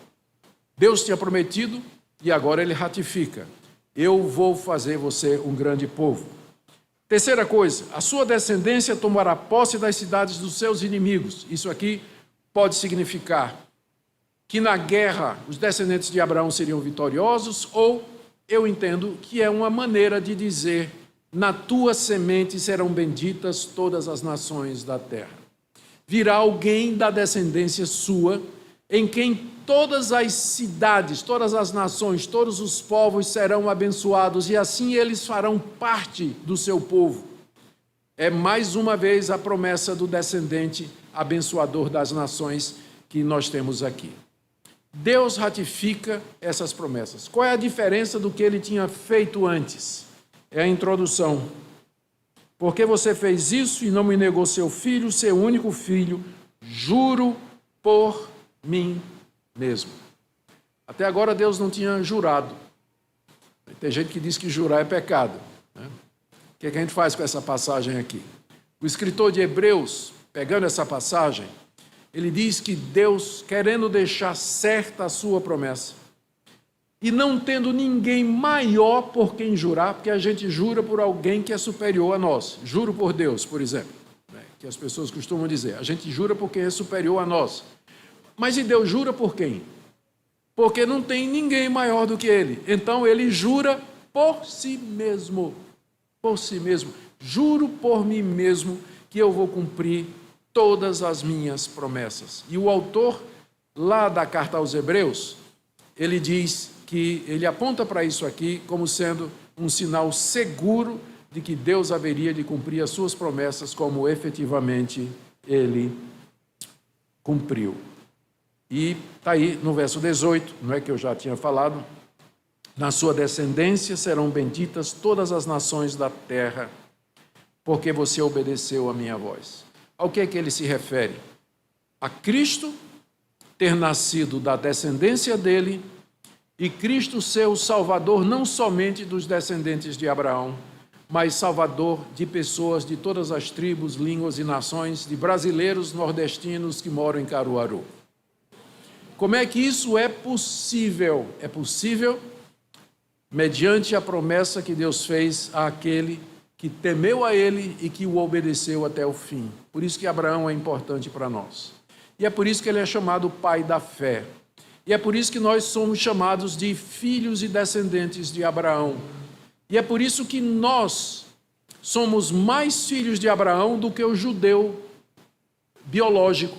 Deus tinha prometido e agora Ele ratifica. Eu vou fazer você um grande povo. Terceira coisa, a sua descendência tomará posse das cidades dos seus inimigos. Isso aqui pode significar que na guerra os descendentes de Abraão seriam vitoriosos, ou eu entendo que é uma maneira de dizer: na tua semente serão benditas todas as nações da terra. Virá alguém da descendência sua, em quem todas as cidades, todas as nações, todos os povos serão abençoados, e assim eles farão parte do seu povo. É mais uma vez a promessa do descendente abençoador das nações que nós temos aqui. Deus ratifica essas promessas. Qual é a diferença do que Ele tinha feito antes? É a introdução. Porque você fez isso e não me negou seu filho, seu único filho, juro por mim mesmo. Até agora Deus não tinha jurado. Tem gente que diz que jurar é pecado, né? O que a gente faz com essa passagem aqui? O escritor de Hebreus, pegando essa passagem, ele diz que Deus, querendo deixar certa a sua promessa, e não tendo ninguém maior por quem jurar, porque a gente jura por alguém que é superior a nós. Juro por Deus, por exemplo, né, que as pessoas costumam dizer. A gente jura por quem é superior a nós. Mas e Deus jura por quem? Porque não tem ninguém maior do que Ele. Então Ele jura por si mesmo. Por si mesmo. Juro por mim mesmo que eu vou cumprir todas as minhas promessas. E o autor, lá da carta aos Hebreus, ele diz que ele aponta para isso aqui como sendo um sinal seguro de que Deus haveria de cumprir as suas promessas, como efetivamente Ele cumpriu. E está aí no verso 18, não é que eu já tinha falado, na sua descendência serão benditas todas as nações da terra, porque você obedeceu a minha voz. Ao que é que ele se refere? A Cristo ter nascido da descendência dele e Cristo ser o Salvador não somente dos descendentes de Abraão, mas Salvador de pessoas de todas as tribos, línguas e nações, de brasileiros nordestinos que moram em Caruaru. Como é que isso é possível? É possível mediante a promessa que Deus fez àquele que temeu a Ele e que o obedeceu até o fim. Por isso que Abraão é importante para nós. E é por isso que ele é chamado pai da fé. E é por isso que nós somos chamados de filhos e descendentes de Abraão. E é por isso que nós somos mais filhos de Abraão do que o judeu biológico.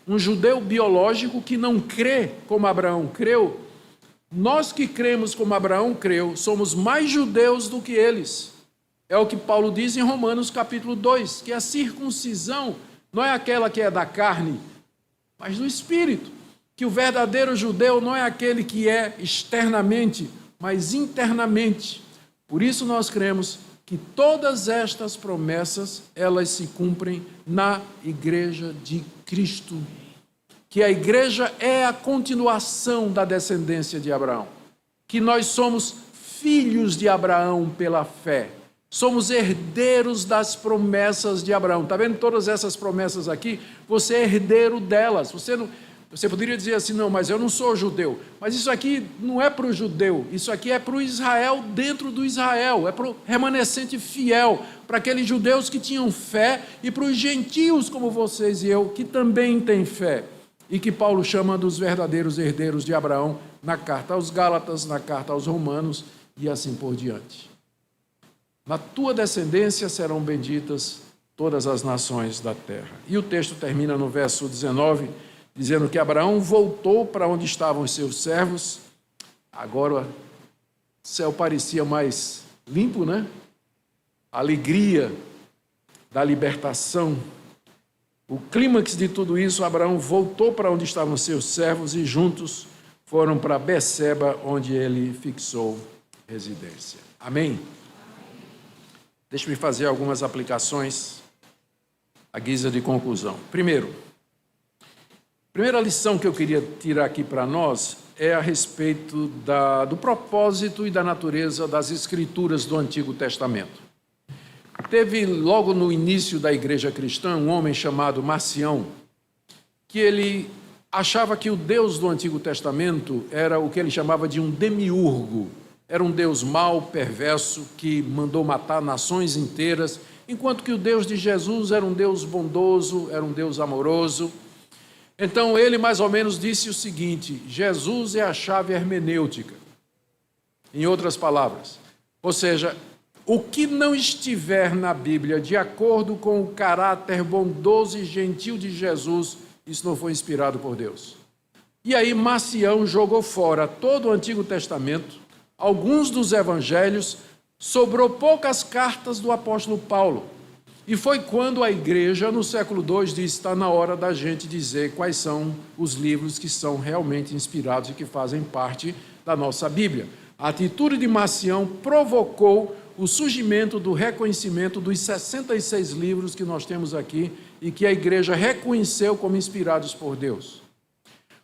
Um judeu biológico que não crê como Abraão creu, nós que cremos como Abraão creu, somos mais judeus do que eles. É o que Paulo diz em Romanos capítulo 2, que a circuncisão não é aquela que é da carne, mas do espírito. Que o verdadeiro judeu não é aquele que é externamente, mas internamente. Por isso nós cremos que todas estas promessas, elas se cumprem na igreja de Cristo. Que a igreja é a continuação da descendência de Abraão. Que nós somos filhos de Abraão pela fé. Somos herdeiros das promessas de Abraão. Está vendo todas essas promessas aqui? Você é herdeiro delas. Você poderia dizer assim, não, mas eu não sou judeu. Mas isso aqui não é para o judeu, isso aqui é para o Israel dentro do Israel, é para o remanescente fiel, para aqueles judeus que tinham fé e para os gentios como vocês e eu, que também têm fé. E que Paulo chama dos verdadeiros herdeiros de Abraão na carta aos Gálatas, na carta aos Romanos e assim por diante. Na tua descendência serão benditas todas as nações da terra. E o texto termina no verso 19, dizendo que Abraão voltou para onde estavam os seus servos. Agora o céu parecia mais limpo, né? A alegria da libertação. O clímax de tudo isso, Abraão voltou para onde estavam os seus servos e juntos foram para Beceba, onde ele fixou residência. Amém? Deixe-me fazer algumas aplicações à guisa de conclusão. Primeira lição que eu queria tirar aqui para nós é a respeito do propósito e da natureza das Escrituras do Antigo Testamento. Teve logo no início da igreja cristã um homem chamado Marcião, que ele achava que o Deus do Antigo Testamento era o que ele chamava de um demiurgo. Era um Deus mau, perverso, que mandou matar nações inteiras, enquanto que o Deus de Jesus era um Deus bondoso, era um Deus amoroso. Então ele mais ou menos disse o seguinte: Jesus é a chave hermenêutica. Em outras palavras, ou seja, o que não estiver na Bíblia de acordo com o caráter bondoso e gentil de Jesus, isso não foi inspirado por Deus. E aí Marcião jogou fora todo o Antigo Testamento, alguns dos evangelhos, sobrou poucas cartas do apóstolo Paulo. E foi quando a igreja, no século II, disse: está na hora da gente dizer quais são os livros que são realmente inspirados e que fazem parte da nossa Bíblia. A atitude de Marcião provocou o surgimento do reconhecimento dos 66 livros que nós temos aqui e que a igreja reconheceu como inspirados por Deus.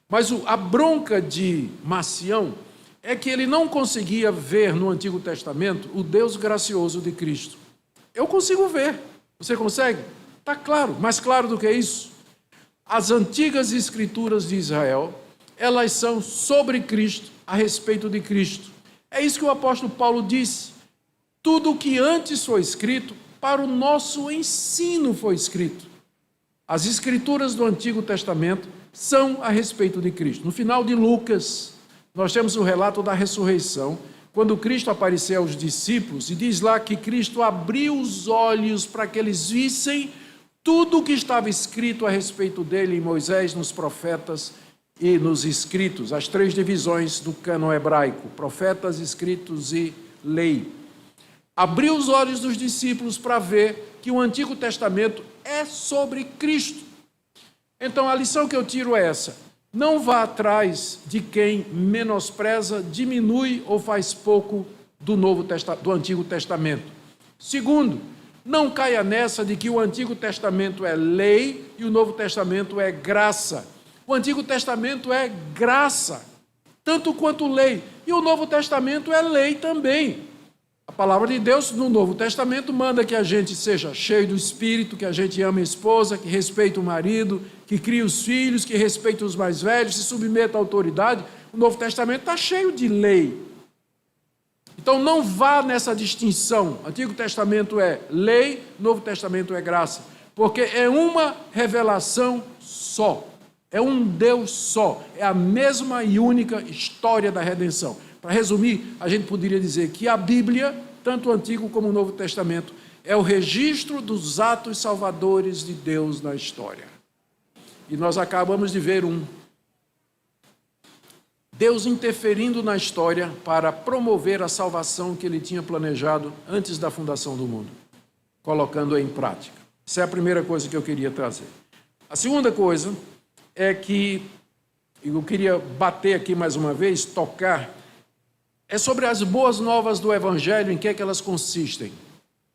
Mas a bronca de Marcião é que ele não conseguia ver no Antigo Testamento o Deus gracioso de Cristo. Eu consigo ver. Você consegue? Está claro. Mais claro do que isso, as antigas escrituras de Israel, elas são sobre Cristo, a respeito de Cristo. É isso que o apóstolo Paulo disse. Tudo o que antes foi escrito, para o nosso ensino foi escrito. As escrituras do Antigo Testamento são a respeito de Cristo. No final de Lucas, nós temos o relato da ressurreição, quando Cristo apareceu aos discípulos, e diz lá que Cristo abriu os olhos para que eles vissem tudo o que estava escrito a respeito dele em Moisés, nos profetas e nos escritos, as 3 divisões do cânon hebraico, profetas, escritos e lei. Abriu os olhos dos discípulos para ver que o Antigo Testamento é sobre Cristo. Então a lição que eu tiro é essa: não vá atrás de quem menospreza, diminui ou faz pouco do Antigo Testamento. Segundo, não caia nessa de que o Antigo Testamento é lei e o Novo Testamento é graça. O Antigo Testamento é graça, tanto quanto lei, e o Novo Testamento é lei também. A palavra de Deus no Novo Testamento manda que a gente seja cheio do Espírito, que a gente ame a esposa, que respeite o marido, que crie os filhos, que respeite os mais velhos, se submeta à autoridade. O Novo Testamento está cheio de lei. Então não vá nessa distinção. Antigo Testamento é lei, Novo Testamento é graça. Porque é uma revelação só. É um Deus só. É a mesma e única história da redenção. Para resumir, a gente poderia dizer que a Bíblia tanto o Antigo como o Novo Testamento, é o registro dos atos salvadores de Deus na história. E nós acabamos de ver Deus interferindo na história para promover a salvação que ele tinha planejado antes da fundação do mundo, colocando-a em prática. Essa é a primeira coisa que eu queria trazer. A segunda coisa é que eu queria bater aqui mais uma vez, tocar, é sobre as boas novas do Evangelho, em que é que elas consistem.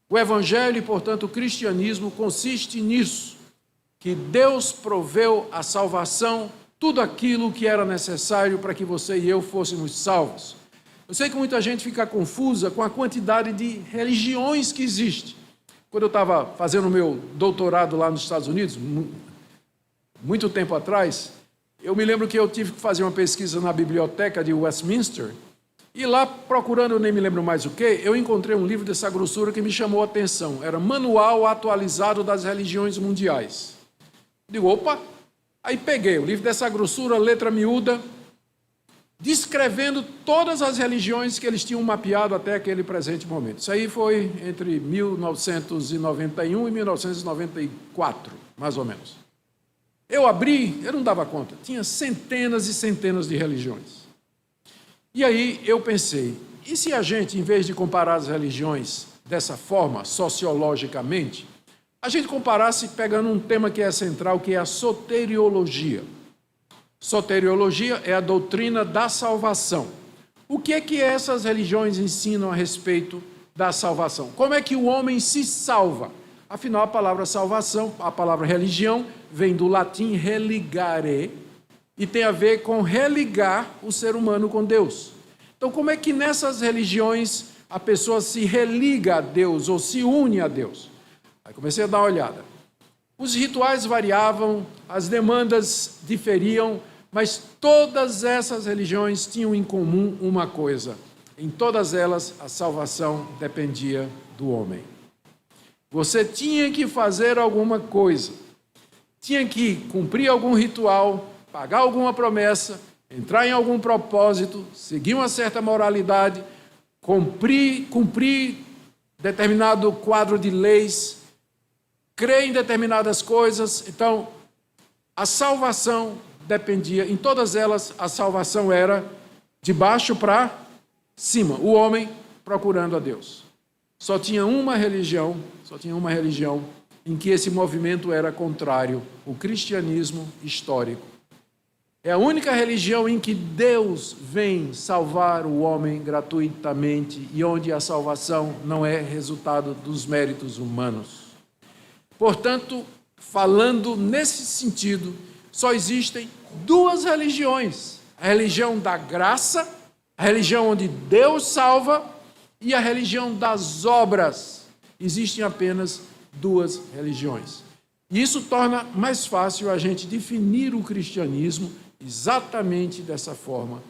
O Evangelho e, portanto, o cristianismo consiste nisso, que Deus proveu a salvação, tudo aquilo que era necessário para que você e eu fôssemos salvos. Eu sei que muita gente fica confusa com a quantidade de religiões que existe. Quando eu estava fazendo o meu doutorado lá nos Estados Unidos, muito tempo atrás, eu me lembro que eu tive que fazer uma pesquisa na biblioteca de Westminster, e lá, procurando, eu nem me lembro mais o que, eu encontrei um livro dessa grossura que me chamou a atenção. Era Manual Atualizado das Religiões Mundiais. Digo, opa! Aí peguei o livro dessa grossura, letra miúda, descrevendo todas as religiões que eles tinham mapeado até aquele presente momento. Isso aí foi entre 1991 e 1994, mais ou menos. Eu abri, eu não dava conta, tinha centenas e centenas de religiões. E aí eu pensei, e se a gente, em vez de comparar as religiões dessa forma, sociologicamente, a gente comparasse pegando um tema que é central, que é a soteriologia. Soteriologia é a doutrina da salvação. O que é que essas religiões ensinam a respeito da salvação? Como é que o homem se salva? Afinal, a palavra salvação, a palavra religião, vem do latim religare, e tem a ver com religar o ser humano com Deus. Então, como é que nessas religiões a pessoa se religa a Deus ou se une a Deus? Aí comecei a dar uma olhada. Os rituais variavam, as demandas diferiam, mas todas essas religiões tinham em comum uma coisa. Em todas elas, a salvação dependia do homem. Você tinha que fazer alguma coisa, tinha que cumprir algum ritual, pagar alguma promessa, entrar em algum propósito, seguir uma certa moralidade, cumprir determinado quadro de leis, crer em determinadas coisas. Então, a salvação dependia, em todas elas, a salvação era de baixo para cima, o homem procurando a Deus. Só tinha uma religião em que esse movimento era contrário, o cristianismo histórico. É a única religião em que Deus vem salvar o homem gratuitamente e onde a salvação não é resultado dos méritos humanos. Portanto, falando nesse sentido, só existem duas religiões: a religião da graça, a religião onde Deus salva, e a religião das obras. Existem apenas duas religiões. E isso torna mais fácil a gente definir o cristianismo exatamente dessa forma.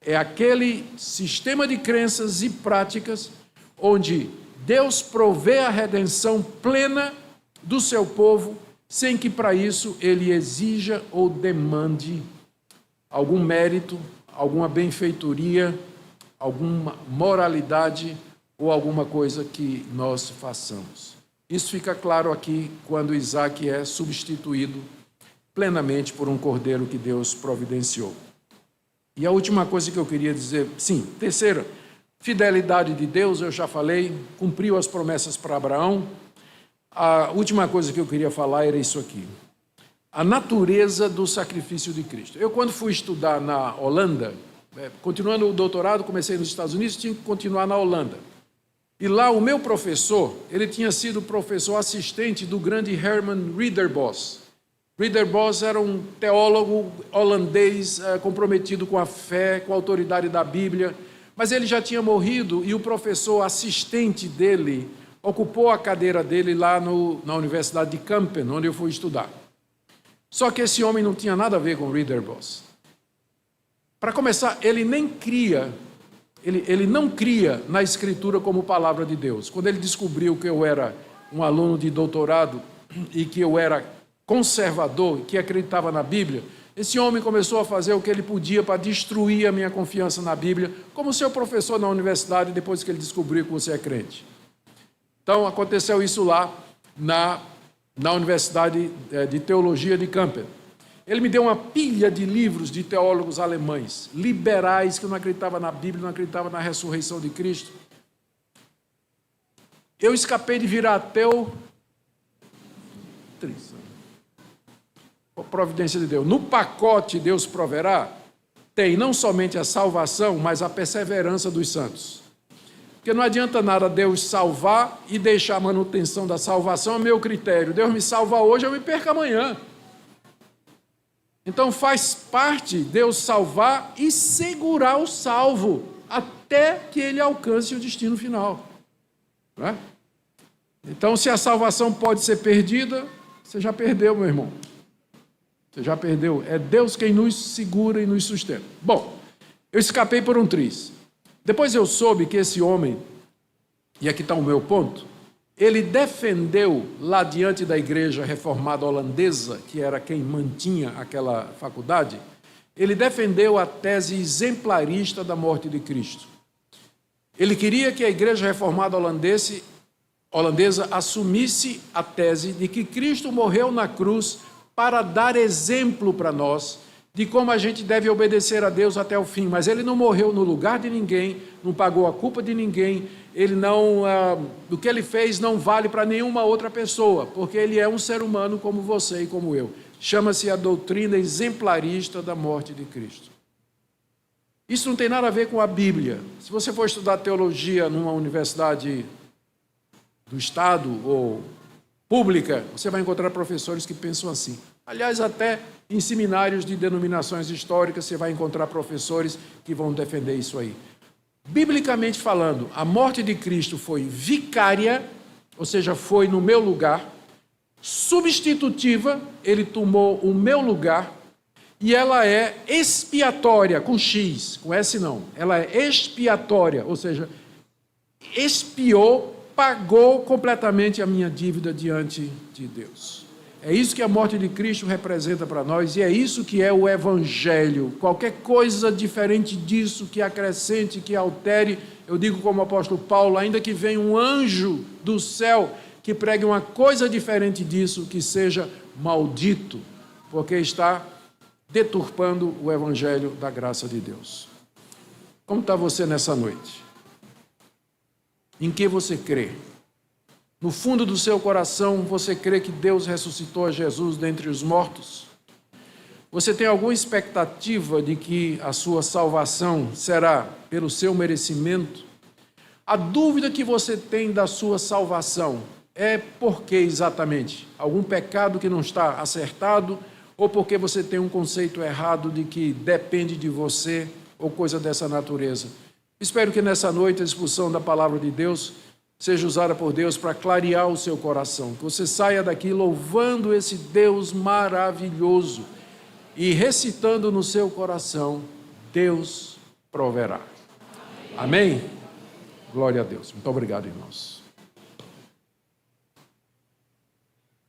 É aquele sistema de crenças e práticas onde Deus provê a redenção plena do seu povo, sem que para isso ele exija ou demande algum mérito, alguma benfeitoria, alguma moralidade ou alguma coisa que nós façamos. Isso fica claro aqui quando Isaac é substituído plenamente por um cordeiro que Deus providenciou. E a última coisa que eu queria dizer, terceira, fidelidade de Deus, eu já falei, cumpriu as promessas para Abraão. A última coisa que eu queria falar era isso aqui: a natureza do sacrifício de Cristo. Eu, quando fui estudar na Holanda, continuando o doutorado, comecei nos Estados Unidos, tinha que continuar na Holanda. E lá o meu professor, ele tinha sido professor assistente do grande Herman Ridderbos. Ridderbos era um teólogo holandês comprometido com a fé, com a autoridade da Bíblia, mas ele já tinha morrido e o professor assistente dele ocupou a cadeira dele lá na Universidade de Kampen, onde eu fui estudar. Só que esse homem não tinha nada a ver com Ridderbos. Para começar, ele não cria na Escritura como palavra de Deus. Quando ele descobriu que eu era um aluno de doutorado e que eu era conservador, que acreditava na Bíblia, Esse homem começou a fazer o que ele podia para destruir a minha confiança na Bíblia, como seu professor na universidade, depois que ele descobriu que você é crente. Então, aconteceu isso lá na Universidade de Teologia de Kampen. Ele me deu uma pilha de livros de teólogos alemães, liberais, que não acreditavam na Bíblia, não acreditavam na ressurreição de Cristo. Eu escapei de virar ateu. Providência de Deus. No pacote Deus proverá, tem não somente a salvação, mas a perseverança dos santos. Porque não adianta nada Deus salvar e deixar a manutenção da salvação a meu critério. Deus me salva hoje, eu me perco amanhã. Então faz parte Deus salvar e segurar o salvo até que ele alcance o destino final. Não é? Então, se a salvação pode ser perdida, você já perdeu, meu irmão. Você já perdeu. É Deus quem nos segura e nos sustenta. Bom, eu escapei por um triz. Depois eu soube que esse homem, e aqui está o meu ponto, ele defendeu lá diante da igreja reformada holandesa, que era quem mantinha aquela faculdade, ele defendeu a tese exemplarista da morte de Cristo. Ele queria que a igreja reformada holandesa assumisse a tese de que Cristo morreu na cruz para dar exemplo para nós de como a gente deve obedecer a Deus até o fim. Mas ele não morreu no lugar de ninguém, não pagou a culpa de ninguém, ele não, o que ele fez não vale para nenhuma outra pessoa, porque ele é um ser humano como você e como eu. Chama-se a doutrina exemplarista da morte de Cristo. Isso não tem nada a ver com a Bíblia. Se você for estudar teologia numa universidade do Estado ou pública, você vai encontrar professores que pensam assim. Aliás, até em seminários de denominações históricas, você vai encontrar professores que vão defender isso aí. Biblicamente falando, a morte de Cristo foi vicária, ou seja, foi no meu lugar, substitutiva, ele tomou o meu lugar, e ela é expiatória, com X, com S não. Ela é expiatória, ou seja, expiou, pagou completamente a minha dívida diante de Deus. É isso que a morte de Cristo representa para nós e é isso que é o Evangelho. Qualquer coisa diferente disso, que acrescente, que altere, eu digo como o apóstolo Paulo, ainda que venha um anjo do céu que pregue uma coisa diferente disso, que seja maldito, porque está deturpando o Evangelho da graça de Deus. Como está você nessa noite? Em que você crê? No fundo do seu coração, você crê que Deus ressuscitou a Jesus dentre os mortos? Você tem alguma expectativa de que a sua salvação será pelo seu merecimento? A dúvida que você tem da sua salvação é por que exatamente? Algum pecado que não está acertado? Ou porque você tem um conceito errado de que depende de você ou coisa dessa natureza? Espero que nessa noite a exposição da palavra de Deus seja usada por Deus para clarear o seu coração, que você saia daqui louvando esse Deus maravilhoso e recitando no seu coração, Deus proverá. Amém? Glória a Deus. Muito obrigado, irmãos.